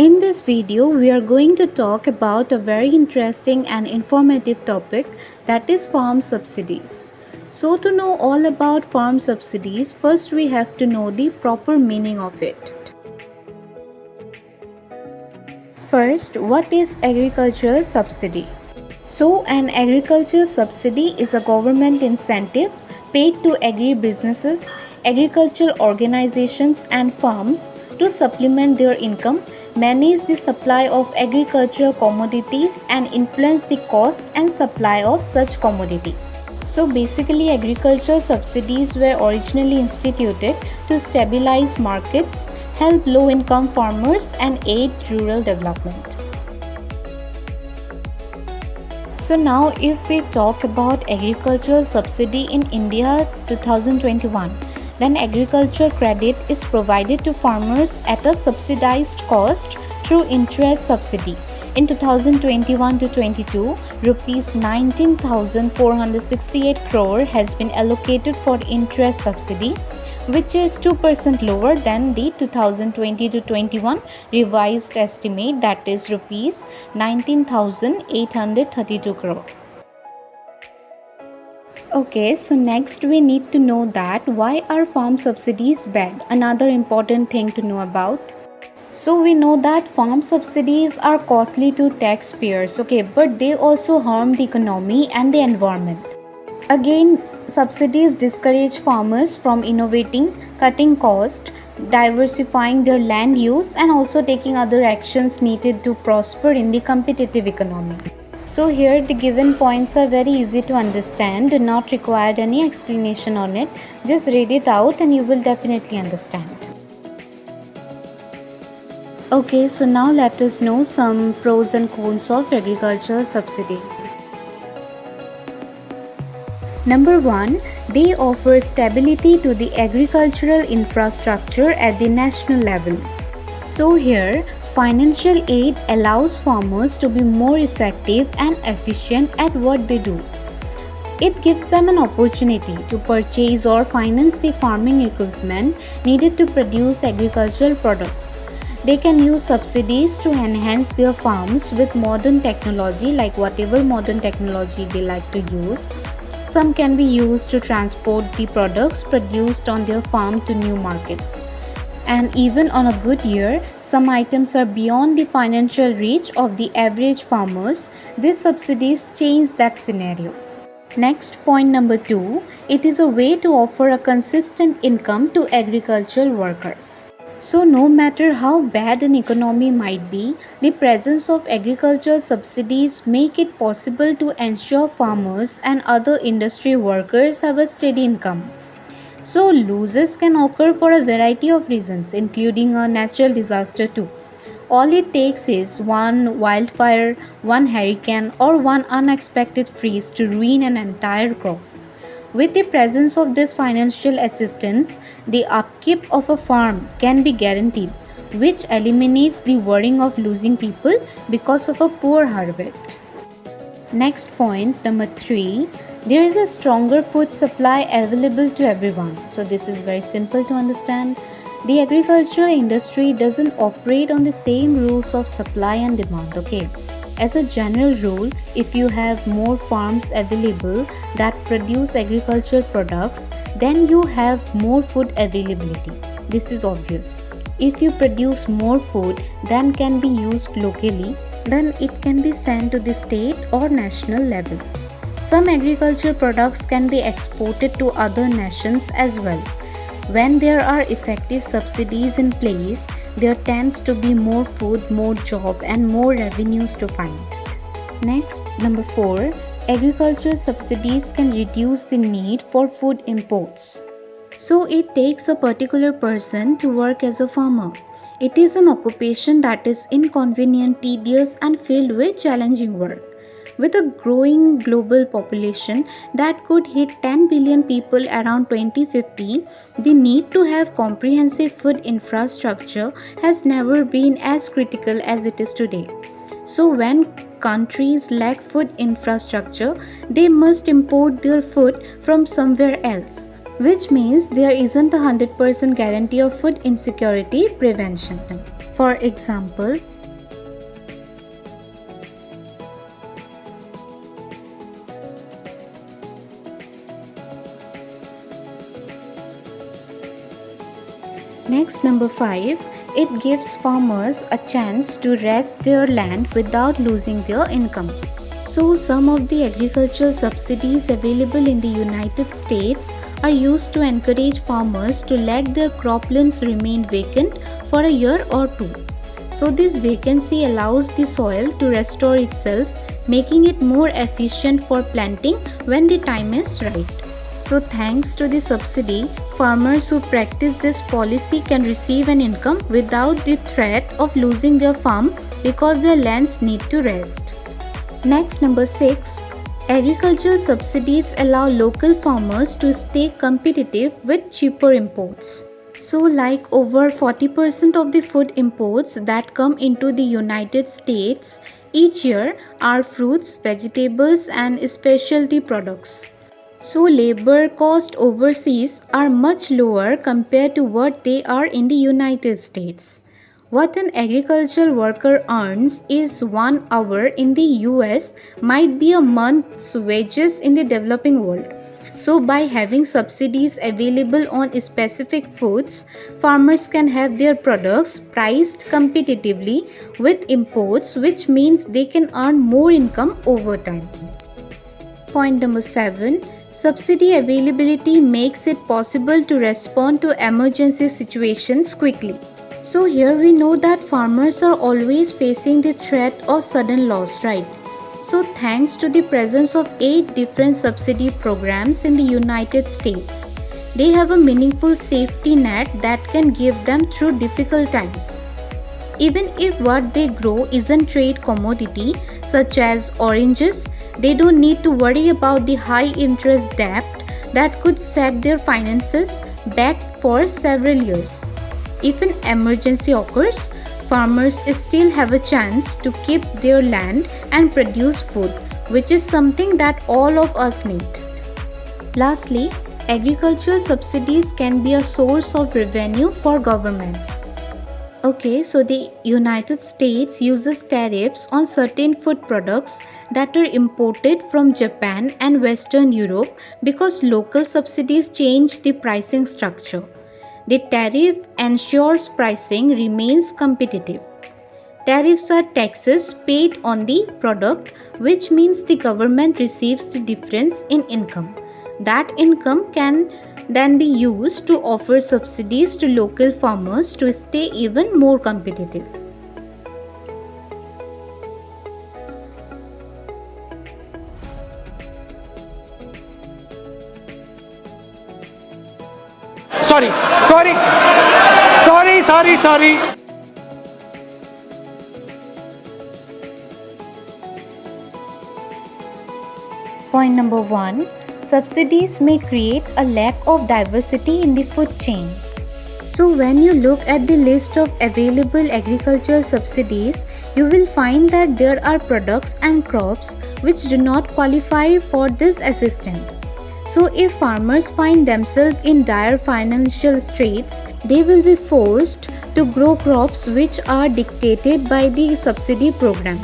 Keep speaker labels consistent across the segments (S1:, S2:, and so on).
S1: In this video, we are going to talk about a very interesting and informative topic, that is farm subsidies. So to know all about farm subsidies, first we have to know the proper meaning of it. First, what is agricultural subsidy? So an agricultural subsidy is a government incentive paid to agri-businesses, agricultural organizations and farms to supplement their income, manage the supply of agricultural commodities and influence the cost and supply of such commodities. So basically, agricultural subsidies were originally instituted to stabilize markets, help low-income farmers and aid rural development. So now if we talk about agricultural subsidy in India 2021, then agriculture credit is provided to farmers at a subsidized cost through interest subsidy. In 2021 to 22, rupees 19,468 crore has been allocated for interest subsidy, which is 2% lower than the 2020 to 21 revised estimate, that is rupees 19,832 crore. Okay, so next we need to know that why are farm subsidies bad? Another important thing to know about. So we know that farm subsidies are costly to taxpayers, okay, but they also harm the economy and the environment. Again, subsidies discourage farmers from innovating, cutting costs, diversifying their land use and also taking other actions needed to prosper in the competitive economy. So here the given points are very easy to understand, do not require any explanation on it. Just read it out and you will definitely understand. Okay, so now let us know some pros and cons of agricultural subsidy. Number 1, they offer stability to the agricultural infrastructure at the national level. So here, financial aid allows farmers to be more effective and efficient at what they do. It gives them an opportunity to purchase or finance the farming equipment needed to produce agricultural products. They can use subsidies to enhance their farms with modern technology, like whatever modern technology they like to use. Some can be used to transport the products produced on their farm to new markets. And even on a good year, some items are beyond the financial reach of the average farmers. These subsidies change that scenario. Next, point number 2, it is a way to offer a consistent income to agricultural workers. So no matter how bad an economy might be, the presence of agricultural subsidies make it possible to ensure farmers and other industry workers have a steady income. So losses can occur for a variety of reasons, including a natural disaster too. All it takes is one wildfire, one hurricane or one unexpected freeze to ruin an entire crop. With the presence of this financial assistance, the upkeep of a farm can be guaranteed, which eliminates the worrying of losing people because of a poor harvest. Next point, number 3, there is a stronger food supply available to everyone. So this is very simple to understand. The agricultural industry doesn't operate on the same rules of supply and demand, okay? As a general rule, if you have more farms available that produce agricultural products, then you have more food availability. This is obvious. If you produce more food than can be used locally, then it can be sent to the state or national level. Some agricultural products can be exported to other nations as well. When there are effective subsidies in place, there tends to be more food, more job and more revenues to find. Next, number 4, agricultural subsidies can reduce the need for food imports. So it takes a particular person to work as a farmer. It is an occupation that is inconvenient, tedious and filled with challenging work. With a growing global population that could hit 10 billion people around 2050, the need to have comprehensive food infrastructure has never been as critical as it is today. So when countries lack food infrastructure, they must import their food from somewhere else. which means there isn't a 100% guarantee of food insecurity prevention. For example, next, number 5, it gives farmers a chance to rest their land without losing their income. So, some of the agricultural subsidies available in the United States are used to encourage farmers to let their croplands remain vacant for a year or two. So, this vacancy allows the soil to restore itself, making it more efficient for planting when the time is right. So, thanks to the subsidy, farmers who practice this policy can receive an income without the threat of losing their farm because their lands need to rest. Next, number 6, agricultural subsidies allow local farmers to stay competitive with cheaper imports. So, like over 40% of the food imports that come into the United States each year are fruits, vegetables, and specialty products. So, labor costs overseas are much lower compared to what they are in the United States. What an agricultural worker earns is 1 hour in the US might be a month's wages in the developing world. So, by having subsidies available on specific foods, farmers can have their products priced competitively with imports, which means they can earn more income over time. Point number 7. Subsidy availability makes it possible to respond to emergency situations quickly. So here we know that farmers are always facing the threat of sudden loss, right? So thanks to the presence of 8 different subsidy programs in the United States, they have a meaningful safety net that can give them through difficult times. Even if what they grow isn't trade commodity such as oranges, they don't need to worry about the high interest debt that could set their finances back for several years. If an emergency occurs, farmers still have a chance to keep their land and produce food, which is something that all of us need. Lastly, agricultural subsidies can be a source of revenue for governments. Okay, so the United States uses tariffs on certain food products that are imported from Japan and Western Europe because local subsidies change the pricing structure. The tariff ensures pricing remains competitive. Tariffs are taxes paid on the product, which means the government receives the difference in income. That income can then be used to offer subsidies to local farmers to stay even more competitive.
S2: Sorry.
S1: Point number 1. Subsidies may create a lack of diversity in the food chain. So when you look at the list of available agricultural subsidies, you will find that there are products and crops which do not qualify for this assistance. So if farmers find themselves in dire financial straits, they will be forced to grow crops which are dictated by the subsidy program.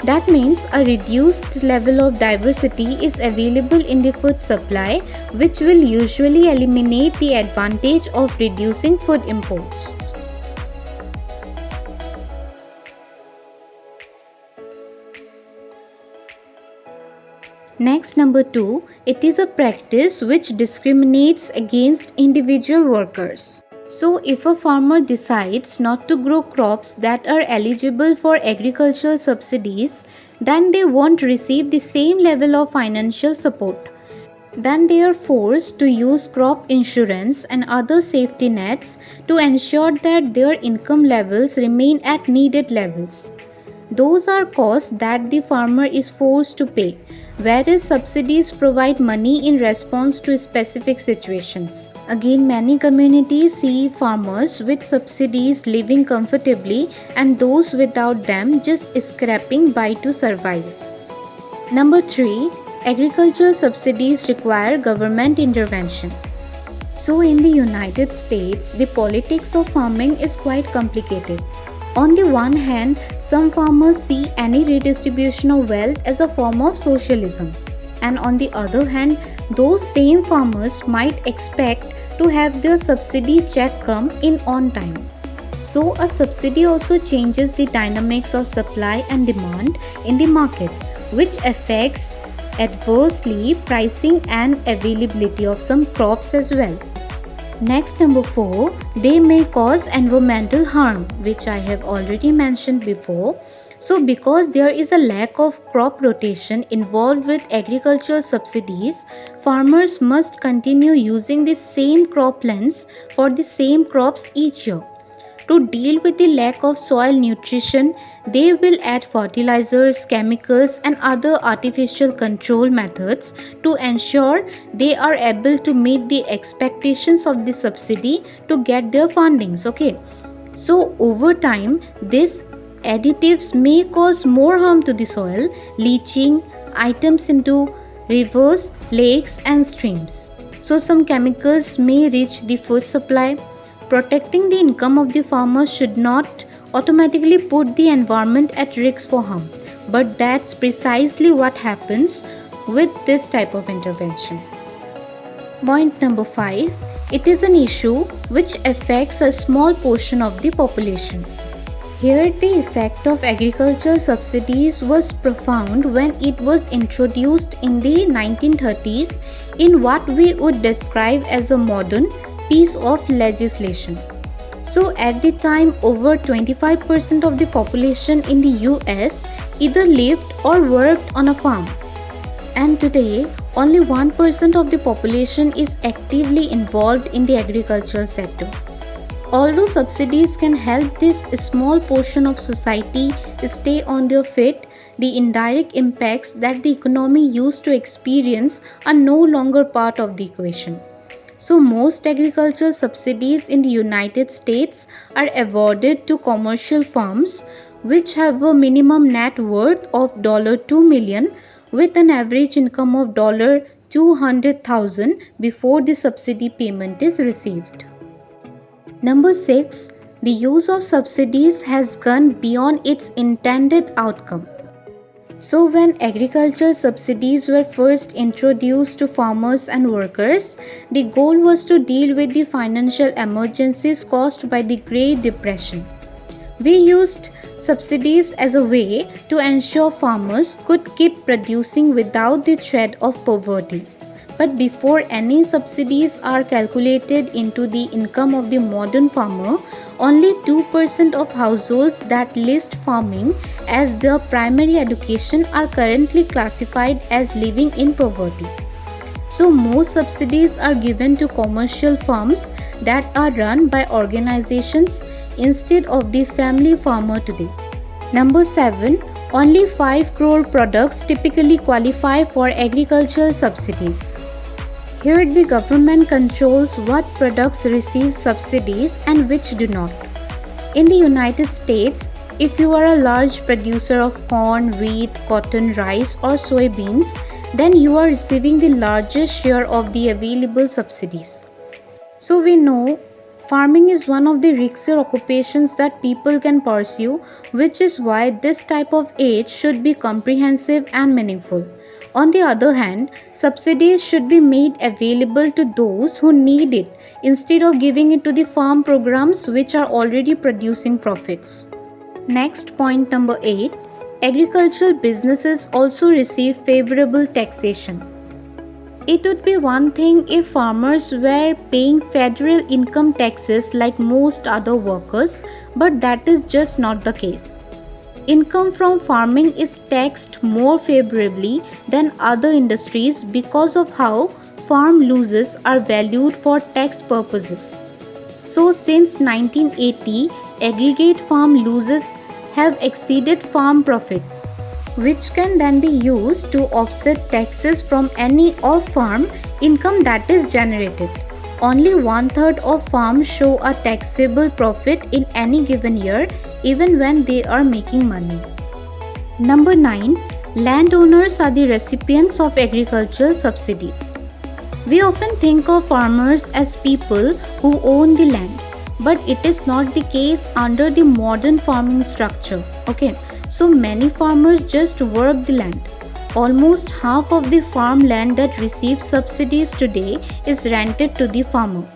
S1: That means a reduced level of diversity is available in the food supply, which will usually eliminate the advantage of reducing food imports. Next, number 2, it is a practice which discriminates against individual workers. So, if a farmer decides not to grow crops that are eligible for agricultural subsidies, then they won't receive the same level of financial support. Then they are forced to use crop insurance and other safety nets to ensure that their income levels remain at needed levels. Those are costs that the farmer is forced to pay, whereas subsidies provide money in response to specific situations. Again, many communities see farmers with subsidies living comfortably and those without them just scraping by to survive. Number 3, agricultural subsidies require government intervention. So in the United States, the politics of farming is quite complicated. On the one hand, some farmers see any redistribution of wealth as a form of socialism. And on the other hand, those same farmers might expect to have their subsidy check come in on time. So a subsidy also changes the dynamics of supply and demand in the market, which affects adversely pricing and availability of some crops as well. Next, number 4, they may cause environmental harm, which I have already mentioned before. So because there is a lack of crop rotation involved with agricultural subsidies, farmers must continue using the same croplands for the same crops each year. To deal with the lack of soil nutrition, they will add fertilizers, chemicals, and other artificial control methods to ensure they are able to meet the expectations of the subsidy to get their fundings. Okay, so over time, these additives may cause more harm to the soil, leaching items into rivers, lakes, and streams. So some chemicals may reach the food supply. Protecting the income of the farmer should not automatically put the environment at risk for harm, but that's precisely what happens with this type of intervention. Point number 5, it is an issue which affects a small portion of the population. Here the effect of agricultural subsidies was profound when it was introduced in the 1930s in what we would describe as a modern piece of legislation. So at the time, over 25% of the population in the US either lived or worked on a farm. And today, only 1% of the population is actively involved in the agricultural sector. Although subsidies can help this small portion of society stay on their feet, the indirect impacts that the economy used to experience are no longer part of the equation. So most agricultural subsidies in the United States are awarded to commercial farms which have a minimum net worth of $2 million with an average income of $200,000 before the subsidy payment is received. Number 6, the use of subsidies has gone beyond its intended outcome. So when agricultural subsidies were first introduced to farmers and workers, the goal was to deal with the financial emergencies caused by the Great Depression. We used subsidies as a way to ensure farmers could keep producing without the threat of poverty. But before any subsidies are calculated into the income of the modern farmer, only 2% of households that list farming as their primary education are currently classified as living in poverty. So most subsidies are given to commercial farms that are run by organizations instead of the family farmer today. Number 7, only 5 crore products typically qualify for agricultural subsidies. Here the government controls what products receive subsidies and which do not. In the United States, if you are a large producer of corn, wheat, cotton, rice or soybeans, then you are receiving the largest share of the available subsidies. So we know farming is one of the riskier occupations that people can pursue, which is why this type of aid should be comprehensive and meaningful. On the other hand, subsidies should be made available to those who need it instead of giving it to the farm programs which are already producing profits. Next, point number 8, agricultural businesses also receive favorable taxation. It would be one thing if farmers were paying federal income taxes like most other workers, but that is just not the case. Income from farming is taxed more favorably than other industries because of how farm losses are valued for tax purposes. So since 1980, aggregate farm losses have exceeded farm profits, which can then be used to offset taxes from any off-farm income that is generated. Only 1/3 of farms show a taxable profit in any given year, even when they are making money. Number 9, landowners are the recipients of agricultural subsidies. We often think of farmers as people who own the land, but it is not the case under the modern farming structure. Okay, so many farmers just work the land. Almost half of the farmland that receives subsidies today is rented to the farmer.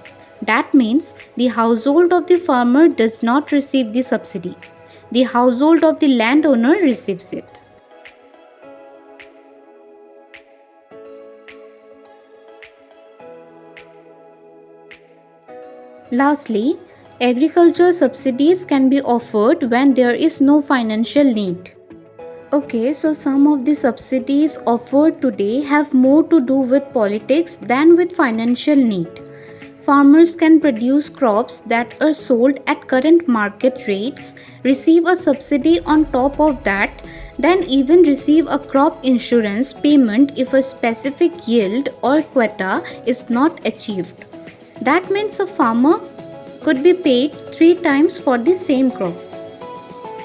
S1: That means the household of the farmer does not receive the subsidy. The household of the landowner receives it. Lastly, agricultural subsidies can be offered when there is no financial need. Okay, so some of the subsidies offered today have more to do with politics than with financial need. Farmers can produce crops that are sold at current market rates, receive a subsidy on top of that, then even receive a crop insurance payment if a specific yield or quota is not achieved. That means a farmer could be paid 3 times for the same crop.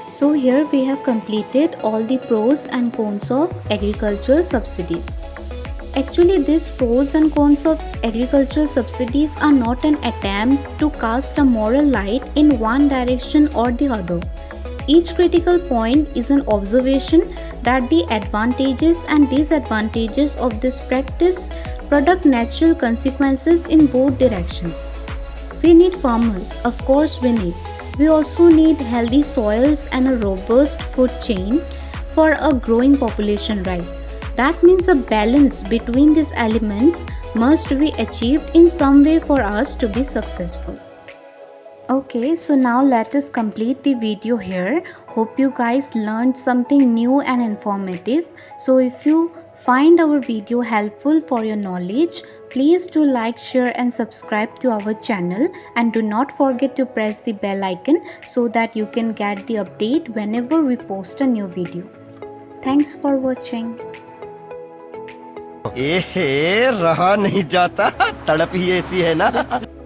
S1: So here we have completed all the pros and cons of agricultural subsidies. Actually, these pros and cons of agricultural subsidies are not an attempt to cast a moral light in one direction or the other. Each critical point is an observation that the advantages and disadvantages of this practice produce natural consequences in both directions. We need farmers, of course we need. We also need healthy soils and a robust food chain for a growing population, right? That means a balance between these elements must be achieved in some way for us to be successful. Okay, so now let us complete the video here. Hope you guys learned something new and informative. So if you find our video helpful for your knowledge, please do like, share and subscribe to our channel, and do not forget to press the bell icon so that you can get the update whenever we post a new video. Thanks for watching.
S3: रहा नहीं जाता, तड़प ही ऐसी है ना।